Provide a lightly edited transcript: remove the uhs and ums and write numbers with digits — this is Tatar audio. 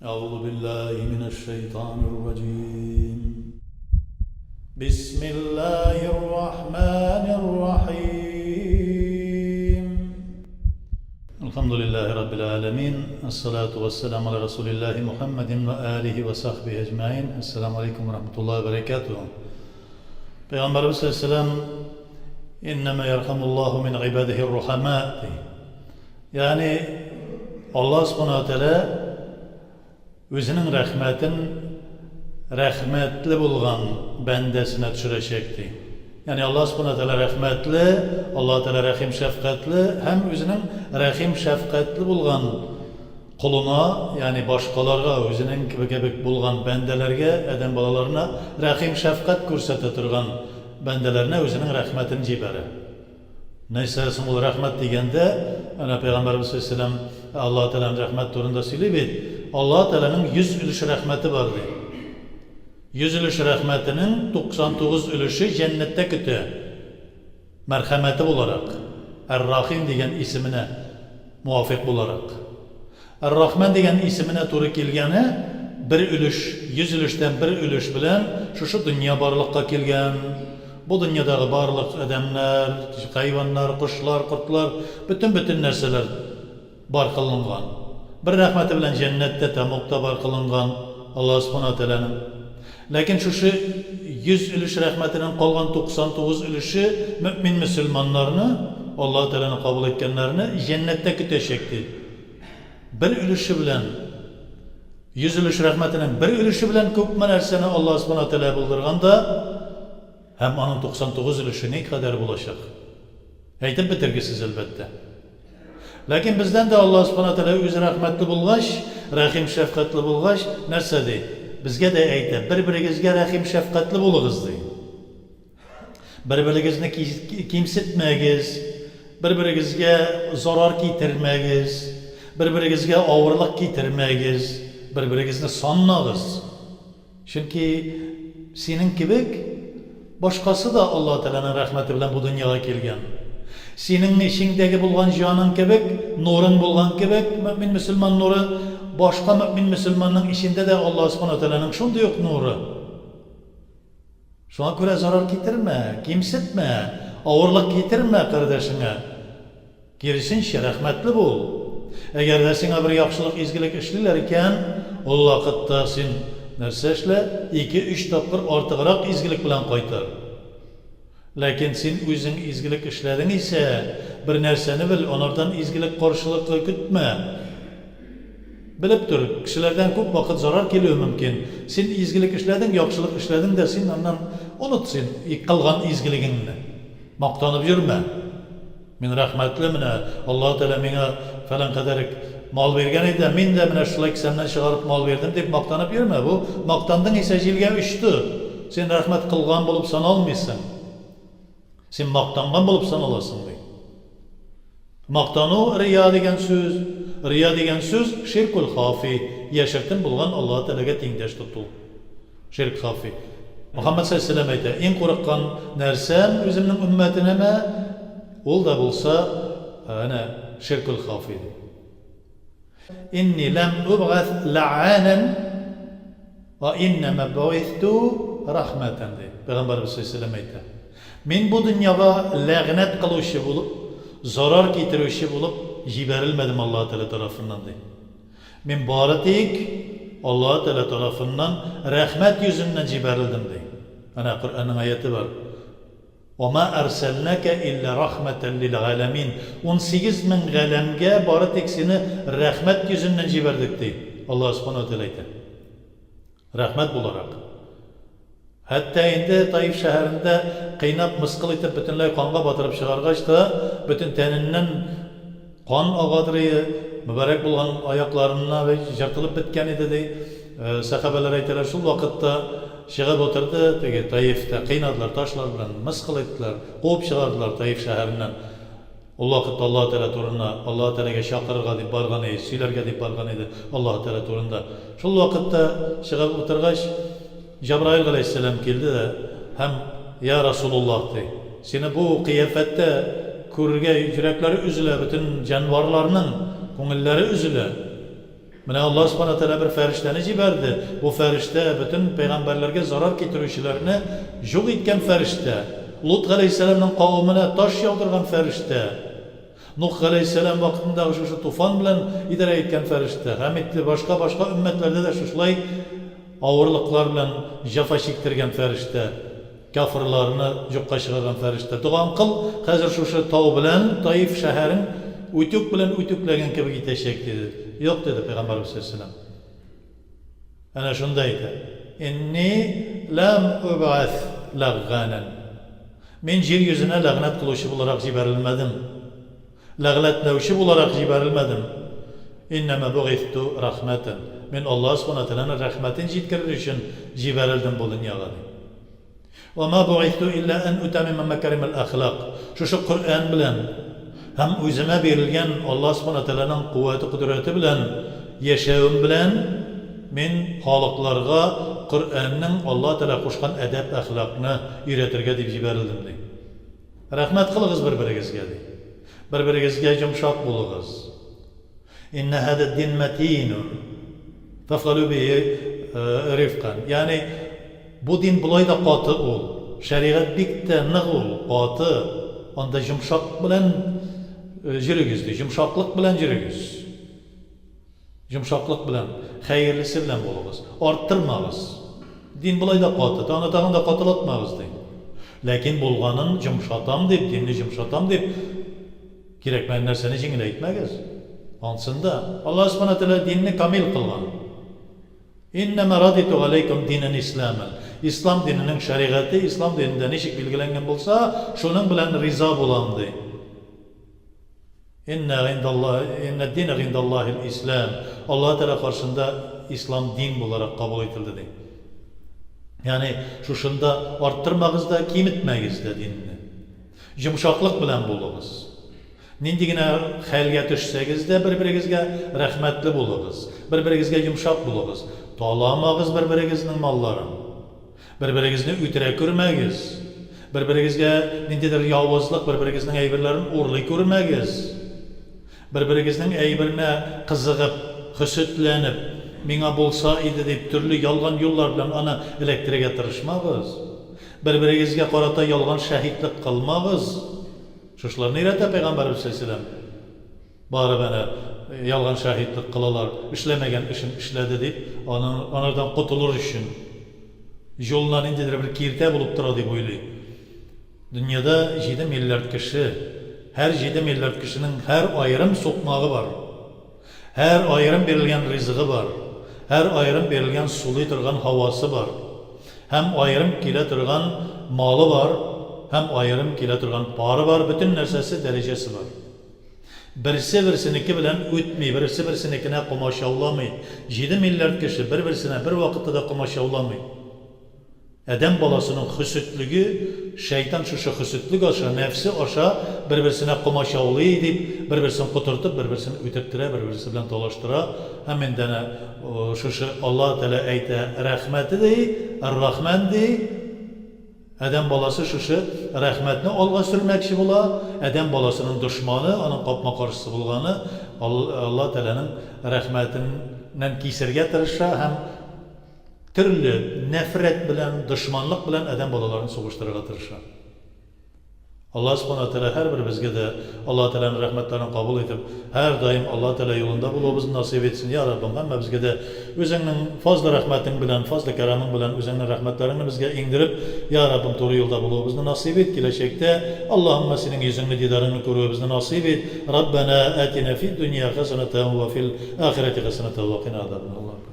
أعوذ بالله من الشيطان الرجيم. بسم الله الرحمن الرحيم. الحمد لله رب العالمين. الصلاة والسلام على رسول الله محمد وآله وصحبه أجمعين. السلام عليكم ورحمة الله وبركاته. Peygamberimiz Aleyhisselam İnnemâ yerhamullahu min ibâdihir ruhamâ. Yani Allah subhanahu teala özünün rahmetli bulgan bendesine düşürecekti. Yani Allah subhanahu teala rahmetli, Allah teala rahim şefkatli, hem özünün rahim şefkatli bulgan kuluna, yani başkalarga, özünün gibi bulgan bendelerge, eden balalarına rahim şefkat ko'rsata turgan bendelerine özünün rahmetini jibari. Neyse bu rahmet degende, ana Peygamberimiz Aleyhisselam Allah Teala'nın rahmet turunda söyleyip, Allah Teala'nın 100 ülüş rahmeti vardı. 100 ülüş rahmetinin 99 ülüşü cennette kötü. Merhameti olarak, Er-Rahim degen isimine muvafık olarak. Er-Rahman degen isimine turu kelgeni bir ülüş, 100 ülüşten bir ülüş bilen şu dünya barlıkka kelgen. Bu dünyadaki barlık adamlar, hayvanlar, kuşlar, kurtlar, bütün narsalar bar kılıngan. Bir rahmeti bilen cennette tamukta bar kılıngan Allah subhanahu teala'nın. Lakin şu 100 ülüş rahmetinin kalgan 99 ülüşü mümin Müslümanlarını, Allah Teala'nın kabul etkenlerini cennette küteşekti. Bir ülüşü bilen, 100 ülüş rahmetinin bir ülüşü bilen köpme narsani Allah subhanahu teala buldurganda, hem onun 99 ülüşü ne kadar bulaşak? Aytib bitirgisiz elbette. Lakin bizden de Allah subhanahu teala özü rahmetli bulgaç, rahim şefkatli bulgaç, narsa deydi? Bizge de aytib, bir-biringizge rahim şefkatli bulunuz deydi. Bir-biringizni kimsitmegiz, bir-biringizge zarar keltirmegiz, bir-biringizge ağırlık keltirmegiz, bir-biringizni sanmagız. Çünkü senin kibik başkası da Allah Teala'nın rahmeti bilen bu dünyaya kelgen. Senin işindeki bulgan canın kibik, nurun bulgan kibik, mümin Müslüman nuru, başka mümin Müslümanın işinde de Allah subhanahu teala'nın şunda yok nuru. Şuna göre zarar getirme, kimsitme, ağırlık getirme kardeşine. Gerisinçe rahmetli bul. Eğer de sana bir yaxşılık, izgilik işliler iken, o vakitte sen nerse işle, 2-3 tapır artıqraq izgilik bilen qaytar. Lakin sen özün izgilik işledin ise, bir nerseni bil, onlardan izgilik karşılıklı kütme. Bilip dur, kişilerden çok vakit zarar geliyor mümkün. Sen izgilik işledin, yaxşılık işledin de sen ondan unut sen, kılgan izgiliğini. Maqtanıp yürüme. Min rahmetli mine, Allah Teala mine falan kadarık mal vergen edi, min de mine şulay senden çıkarıp mal verdim deyip maqtanıp yürüme. Bu maqtandın ise jilge üçtü. Sen rahmet kılgan bulup sana almışsın. Sen maqtangan bulup sana alasın deyip. Maqtanu riya degen söz. Riya degen söz şirkul hafi. Yaşırtın bulgan Allah Teala'ga tengdeş tutul. Şirk hafi. Muhammed sallallahu aleyhi ve sellem ayta, en qo'rqqan narsam o'zimning ummatinama ol da bulsa ana şirkul hafi. İnni lam ub'ath la'anan ve innema bu'ithtu rahmeten deydi. Peygamberimiz sallallahu aleyhi ve sellem ayta. Men bu dünyada la'nat qiluvchi bulup, zarar keltiruvchi bulup jiberilmedim Allah Teala tarafından deydi. Men baratik Allah Teala tarafından rahmet yüzünden jiberildim deydi. Ana Kur'an'ın ayeti var. وَمَا أَرْسَلْنَكَ إِلَّا رَحْمَةً لِلْعَالَمِينَ 18 min galemge baratik seni rahmet yüzünden jiberdik deydi. Allah subhanahu teala aytadi. Rahmet bularak. Hatta endi Taif şehrinde kıynap mıskıl etip bütünlay kanga batırıp çıkargaç da bütün teninden kan ağadırıyı mübarek bulgan ayaklarına ve jırtılıp bitken idi deydi. Sahabeler aytadilar şu vakitte çıkıp oturdu, Taif'te kıynadılar, taşlar bilen mıskıl ettiler, kovup çıkardılar Taif şehrinden. O vakitte Allah Teala turuna, Allah Teala'ga şakırga deyip bargan edi, söylerge deyip bargan edi Allah Teala turunda. Şu vakitte çıkıp oturgaç, Cebrail aleyhisselam geldi de hem ya Resulullah deydi. Seni bu kıyafette kurge yürekleri üzüle, bütün canvarlarının ko'ngillari üzüle. Менә Аллаһ Субхану Тәала бер фәрештәне җибәрде. Бу фәрештә бөтен пәйгамбәрләргә зарар китерүчеләрне юк иткән фәрештә. Лут галәйһиссәламның кавымына таш яудырган фәрештә. Нух галәйһиссәлам вакытындагы шушы туфан белән идарә иткән фәрештә. Һәм башка өммәтләрдә дә шушылай авырлыклар белән җәфа чиктергән фәрештә. Кафирларны юкка чыгарган фәрештә. Дуган кыл, хәзер шушы тау белән Таиф шәһәрен үтүк белән үтүкләгән кебек итәчәк диде. Юк диде Пәйгамбәрбез саллаллаһу алейһи ва сәлләм. Әнә шундай итә. Инни лам убәс ләгъганан. Мин җир йөзенә ләгънәт кылучы буларак җибәрелмәдем. Ләгънәтләүче буларак җибәрелмәдем. Иннама бугисту рахматан. Мин Аллаһ Субхану Тәаланың рәхмәтен җиткерер өчен җибәрелдем бу дөньяга. Ва ма бугисту илля ан утамима макаримал әхлак. Шушы Коръән белән һәм үземә бирелгән Аллаһ Субхану Тәаланың куәте, кудрәте белән яшәвем белән мин халыкларга Коръәннең Аллаһ Тәала кушкан әдәп әхлакны өйрәтергә дип җибәрелдем ди. Рәхмәт кылыгыз бер-берегезгә ди. Бер-берегезгә йомшак булыгыз. Инна һәдә дин матинун. Фафалу биһи рифкан. Ягъни бу дин булай да каты ул. Шәригать бик тә нык ул, каты. Анда йомшак белән җирегез ди. Йомшаклык белән җирегез. Йомшаклык белән, хәерлесе белән булыгыз. Арттырмагыз. Дин булай да каты, тагын да катылатмагыз ди. Ләкин булганын йомшатам дип, динне йомшатам дип кирәкмәгән нәрсәне җиңеләйтмәгез. Ансында Аллаһ Субхану Тәала динне камил кылган. Иннама радиту алейкум динан исламан. Ислам диненең шәригате, ислам динендә ничек билгеләнгән булса, шуның белән риза булам ди. Инна дина гиндаллаһи ислам. Аллаһ Тәала каршында ислам дин буларак кабул ителде ди. Ягъни шушында арттырмагыз да, киметмәгез дә динне. Йомшаклык белән булыгыз. Нинди генә хәлгә төшсәгез дә бер-берегезгә рәхмәтле булыгыз. Бер-берегезгә йомшак булыгыз. Таламагыз бер-берегезнең малларын. Бер-берегезне үтерә күрмәгез. Бер-берегезгә ниндидер явызлык, бер-берегезнең әйберләрен урлый күрмәгез. Бер-берегезнең әйберенә кызыгып, хөсетләнеп, миңа булса иде дип төрле ялган юллар белән аны электрегә тырышмагыз. Бер-берегезгә карата ялган шаһидлек кылмагыз. Шушларны өйрәтә Пәйгамбәрбез саллаллаһу алейһи ва сәлләм. Барып әнә ялган шаһидлек кылалар, эшләмәгән эшен эшләде дип, анардан кутылыр өчен. Жолна ниндидер бер киртә булып тора дип уйлый. Дөньяда 7 миллиард кеше, һәр 7 миллиард кешенең һәр аерым сукмагы бар. Һәр аерым бирелгән ризыгы бар. Һәр аерым бирелгән сулый торган һавасы бар. Һәм аерым килә торган малы бар. Һәм аерым килә торган пары бар, бөтен нәрсәсе, дәрәҗәсе бар. Берсе-берсенеке белән үтми, берсе-берсенекенә комачауламый. 7 миллиард кеше бер-берсенә бер вакытта да комачауламый. Адәм баласының хөсетлеге, шәйтан шушы хөсетлек аша, нәфсе аша бер-берсенә комачаулый дип, бер-берсен кутыртып, бер-берсен үтерттерә, бер-берсе белән талаштыра. Һәм инде шушы Аллаһ Тәала әйтә, рәхмәте ди, ар-рахман ди. Адәм баласы шушы рәхмәтне алга сөрмәкче була. Адәм баласының дошманы, аның капма каршысы булганы, Аллаһ Тәаланың рәхмәтеннән кисергә тырыша һәм төрле нәфрәт белән, дошманлык белән адәм балаларын сугыштырырга тырыша. Аллаһ Субхану Тәала һәрберебезгә дә Аллаһ Тәаланың рәхмәтләрен кабул итеп, һәр даим Аллаһ Тәала юлында булуыбызны насыйп етсен. Я Раббым, һәммәбезгә дә үзеңнең фазлы рәхмәтең белән, фазлы кәрамең белән үзеңнең рәхмәтләреңне безгә иңдереп, я Раббым, туры юлда булуыбызны насыйп ит. Киләчәктә Аллаһумма синең йөзеңне, дидарыңны күрүебезне насыйп ит. Раббана атина фид дөнья хасанатан ва фил ахирати хасанатан ва қина азабан нар.